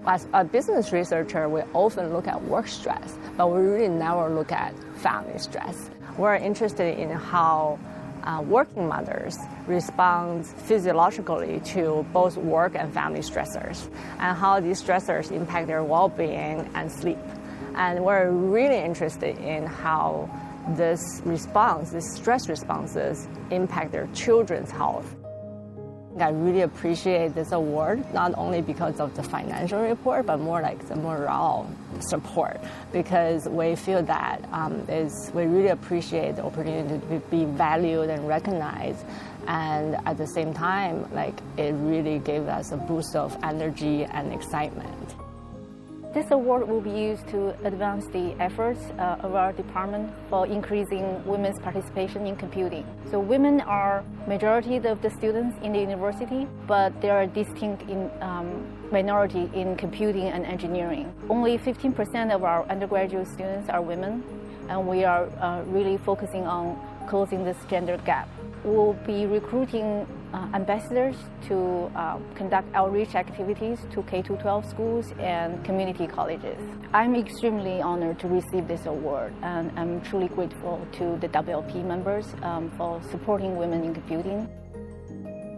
As a business researcher, we often look at work stress, but we really never look at family stress. We're interested in how working mothers respond physiologically to both work and family stressors, and how these stressors impact their well-being and sleep. And we're really interested in how this response, these stress responses, impact their children's health. I really appreciate this award, not only because of the financial report, but more like the morale support, because we feel that we really appreciate the opportunity to be valued and recognized. And at the same time, it really gave us a boost of energy and excitement. This award will be used to advance the efforts of our department for increasing women's participation in computing. So women are majority of the students in the university, but they are distinct in minority in computing and engineering. Only 15% of our undergraduate students are women, and we are really focusing on closing this gender gap. We'll be recruiting ambassadors to conduct outreach activities to K-12 schools and community colleges. I'm extremely honored to receive this award, and I'm truly grateful to the WLP members for supporting women in computing.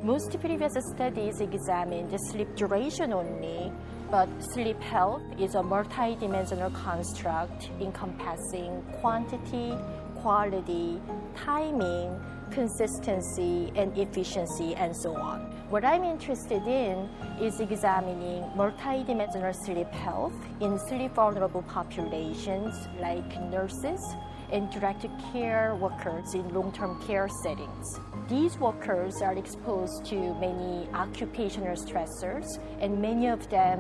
Most previous studies examined sleep duration only, but sleep health is a multidimensional construct encompassing quantity, quality, timing, consistency, and efficiency, and so on. What I'm interested in is examining multidimensional sleep health in sleep vulnerable populations like nurses and direct care workers in long-term care settings. These workers are exposed to many occupational stressors, and many of them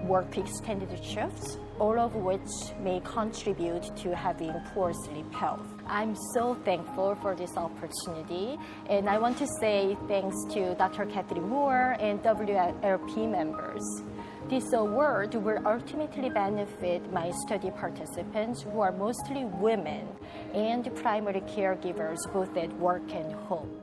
work extended shifts, all of which may contribute to having poor sleep health. I'm so thankful for this opportunity, and I want to say thanks to Dr. Kathleen Moore and WLP members. This award will ultimately benefit my study participants, who are mostly women and primary caregivers both at work and home.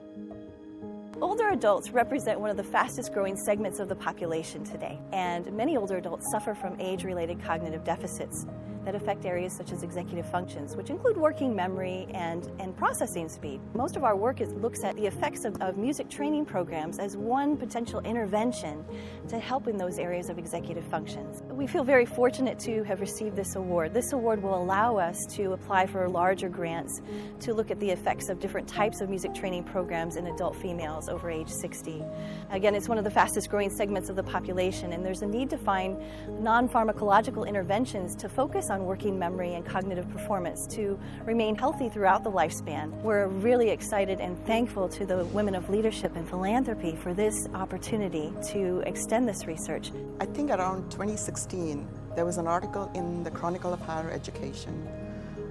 Older adults represent one of the fastest growing segments of the population today, and many older adults suffer from age-related cognitive deficits that affect areas such as executive functions, which include working memory and processing speed. Most of our work looks at the effects of music training programs as one potential intervention to help in those areas of executive functions. We feel very fortunate to have received this award. This award will allow us to apply for larger grants to look at the effects of different types of music training programs in adult females over age 60. Again, it's one of the fastest growing segments of the population, and there's a need to find non-pharmacological interventions to focus on working memory and cognitive performance to remain healthy throughout the lifespan. We're really excited and thankful to the Women of Leadership and Philanthropy for this opportunity to extend this research. I think around 2016, there was an article in the Chronicle of Higher Education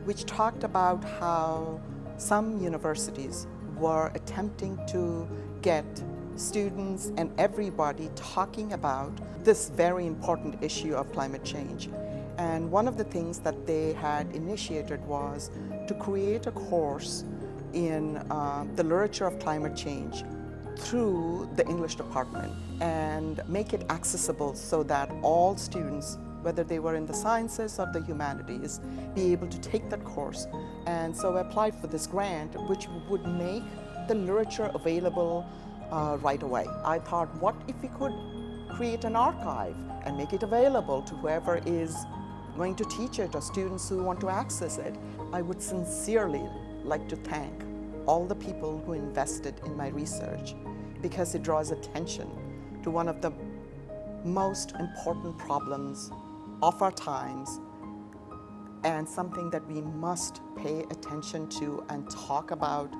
which talked about how some universities were attempting to get students and everybody talking about this very important issue of climate change. And one of the things that they had initiated was to create a course in the literature of climate change through the English department and make it accessible so that all students, whether they were in the sciences or the humanities, be able to take that course. And so I applied for this grant, which would make the literature available right away. I thought, what if we could create an archive and make it available to whoever is going to teach it or students who want to access it? I would sincerely like to thank all the people who invested in my research, because it draws attention to one of the most important problems of our times, and something that we must pay attention to and talk about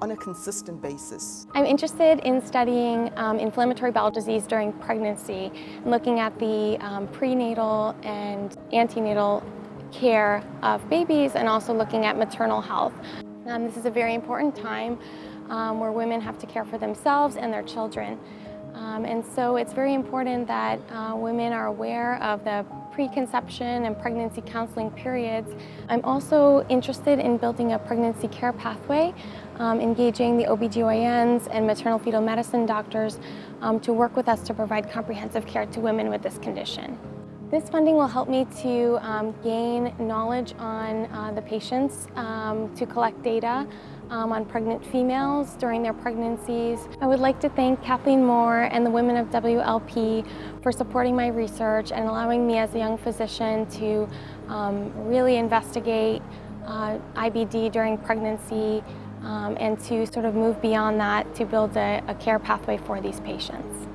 on a consistent basis. I'm interested in studying inflammatory bowel disease during pregnancy, looking at the prenatal and antenatal care of babies, and also looking at maternal health. This is a very important time where women have to care for themselves and their children. And so it's very important that women are aware of the preconception and pregnancy counseling periods. I'm also interested in building a pregnancy care pathway, engaging the OBGYNs and maternal fetal medicine doctors to work with us to provide comprehensive care to women with this condition. This funding will help me to gain knowledge on the patients, to collect data on pregnant females during their pregnancies. I would like to thank Kathleen Moore and the women of WLP for supporting my research and allowing me as a young physician to really investigate IBD during pregnancy and to sort of move beyond that to build a care pathway for these patients.